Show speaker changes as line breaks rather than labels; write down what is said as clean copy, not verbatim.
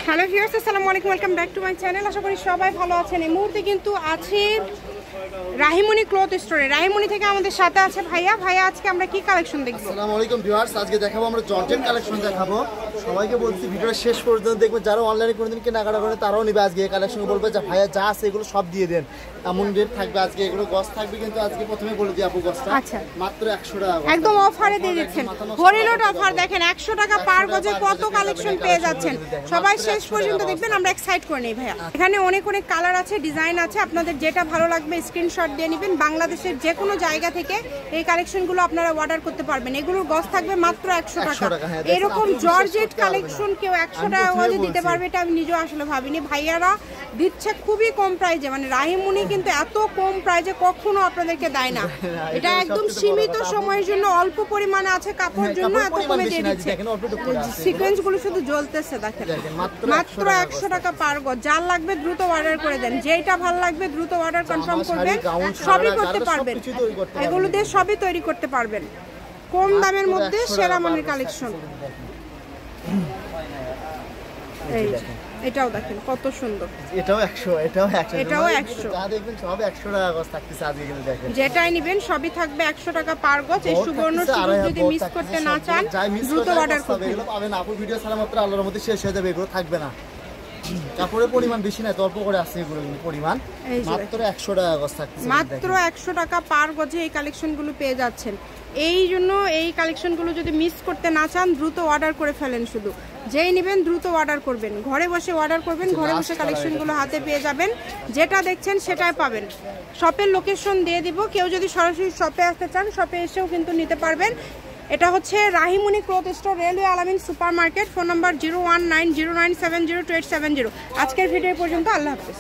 Hello viewers, আসসালামু আলাইকুম, welcome back to my channel. আশা করি সবাই ভালো আছেন। এই মুহূর্তে কিন্তু আছি রাহিমনি ক্লথ স্টোরে। রাহিমনি থেকে আমাদের সাথে আছে ভাইয়া। ভাইয়া, আজকে আমরা কি কালেকশন দেখব?
আসসালামু আলাইকুম ভিউয়ার্স, আজকে দেখাবো আমরা জর্জেট কালেকশন দেখাবো। সবাইকে বলছি ভিডিওটা শেষ পর্যন্ত দেখবেন। যারা অনলাইনে কোনোদিন কেনাকাটা করে তারাও নেবে আজকে এই কালেকশন, বলবে যে ভাইয়া যা আছে এগুলো সব দিয়ে দেন। এমন রেট থাকবে আজকে, এগুলো গস থাকবে কিন্তু আজকে প্রথমে বলে দিই আপু গসটা
আচ্ছা
মাত্র 100 টাকা,
একদম অফারে দিয়ে দিচ্ছেন। হরিলোট অফার দেখেন, 100 টাকা পার গজে কত কালেকশন পেয়ে যাচ্ছেন। সবাই শেষ পর্যন্ত দেখবেন, আমরা এক্সাইট করে নেই ভাইয়া। এখানে অনেক অনেক কালার আছে, ডিজাইন আছে, আপনাদের যেটা ভালো লাগবে স্ক্রিনশট দিয়ে নেবেন। বাংলাদেশের যে কোনো জায়গা থেকে এই কালেকশনগুলো আপনারা অর্ডার করতে পারবেন। এগুলোর গস থাকবে মাত্র 100 টাকা। এরকম জর্জেট কালেকশন কেউ 100 টাকা গজে দিতে পারবে এটা আমি নিজেও আসলে ভাবিনি। ভাইয়ারা দিচ্ছে খুবই কম প্রাইজে, মানে রাহিমনি কিন্তু এত কম প্রাইজে কখনো আপনাদেরকে দেয় না। এটা একদম সীমিত সময়ের জন্য, অল্প পরিমাণে আছে কাপড়ের জন্য এত কমে দিয়ে দিচ্ছে। সিকোয়েন্স গুলো শুধু জ্বলতেছে দেখেন, মাত্র 100 টাকা পার গজ। যার লাগবে দ্রুত অর্ডার করে দেন, যেটা ভালো লাগবে দ্রুত অর্ডার কনফার্ম করবেন। সবই করতে পারবেন, এগুলো দিয়ে সবই তৈরি করতে পারবেন কম দামের মধ্যে। সেরা মানের কালেকশন। এই এটাও দেখেন কত সুন্দর,
এটাও 100, এটাও 100,
এটাও 100।
যা দেখবেন সব 100 টাকা গজ থাকতেছে আজকে, কিন্তু দেখেন
যেটাই নেবেন সবই থাকবে 100 টাকা পার গজ। এই সুবর্ণ সুযোগ যদি মিস করতে না চান দ্রুত অর্ডার করবেন।
এগুলো পাবেন আপুর ভিডিও ছাড়া মাত্র আল্লাহর মধ্যে শেষ হয়ে যাবে, এগুলো থাকবে না। কাপড়ের পরিমাণ বেশি না, অল্প করে আছে এগুলো পরিমাণ। মাত্র 100 টাকা গজ থাকতেছে,
মাত্র 100 টাকা পার গজে এই কালেকশনগুলো পেয়ে যাচ্ছেন। এই জন্য এই কালেকশনগুলো যদি মিস করতে না চান দ্রুত অর্ডার করে ফেলেন। শুধু যেই নেবেন দ্রুত অর্ডার করবেন, ঘরে বসে অর্ডার করবেন, ঘরে বসে কালেকশনগুলো হাতে পেয়ে যাবেন। যেটা দেখছেন সেটাই পাবেন। শপের লোকেশন দিয়ে দিব, কেউ যদি সরাসরি শপে আসতে চান শপে এসেও কিন্তু নিতে পারবেন। এটা হচ্ছে রাহিমনি ক্লথ স্টোর, রেলওয়ে আলামিন সুপার মার্কেট। Phone number 019097028770। আজকের ভিডিও পর্যন্ত, আল্লাহ হাফেজ।